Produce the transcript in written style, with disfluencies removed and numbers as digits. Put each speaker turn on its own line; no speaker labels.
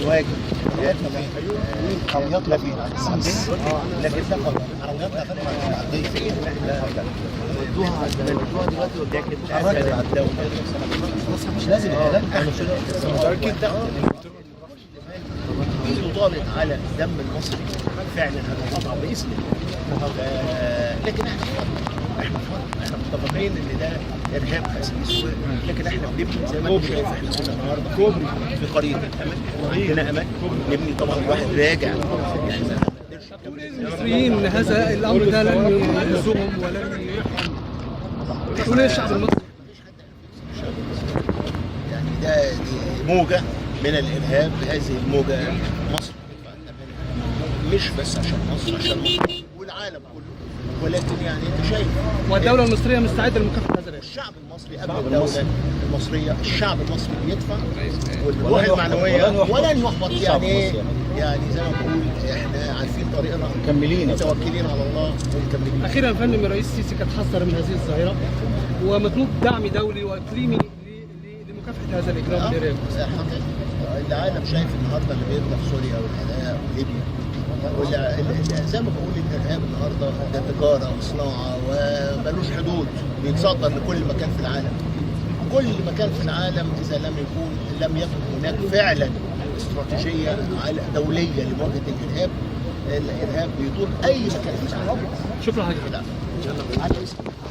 الواجب حراميات لا فيها لكن ده حراميات لا فيها عادية ودوها دلوقتي وداك على الدولة مش لازم الكلام ممكن تاخد يطالب على الدم المصري فعلا هذا طبعا باسم لكن احنا متفقين ان ده ارهاب خسيس لكن احنا بنبني زي ما انت شايف احنا كنا النهارده كوبري في قريه الامل هنا امل نبني طبعا الواحد راجع يعني
المصريين هذا الامر ده لن يهزهم ولن يريحهم. تقول ايه الشعب المصري؟
يعني دي موجه من الارهاب بهذه الموجه مصر مش بس عشان مصر عشان مصر والعالم كله ولكن يعني انت شايف
والدوله المصريه مستعده لمكافحه هذا الارهاب.
الشعب المصري قبل الدوله المصريه الشعب المصري بيدفع والروح المعنويه ولن يحبط يعني يعني زي ما بقول احنا عارفين طريقنا مكملين متوكلين على الله ومكملين.
اخيرا يا فندم الرئيس السيسي كان حذر من هذه الظاهره ومطلوب دعم دولي واقليمي لمكافحه هذا الاجرام الارهابي.
العالم شايف النهارده اللي بيبدا في سوريا والعراق وليبيا زي ما بقول الارهاب النهارده ده تجاره وصناعه وملوش حدود بيتصدر لكل مكان في العالم. كل مكان في العالم اذا لم يكن هناك فعلا استراتيجيه دوليه لمواجهه الارهاب بيدور اي مكان في العالم.
شكرا حضرتك.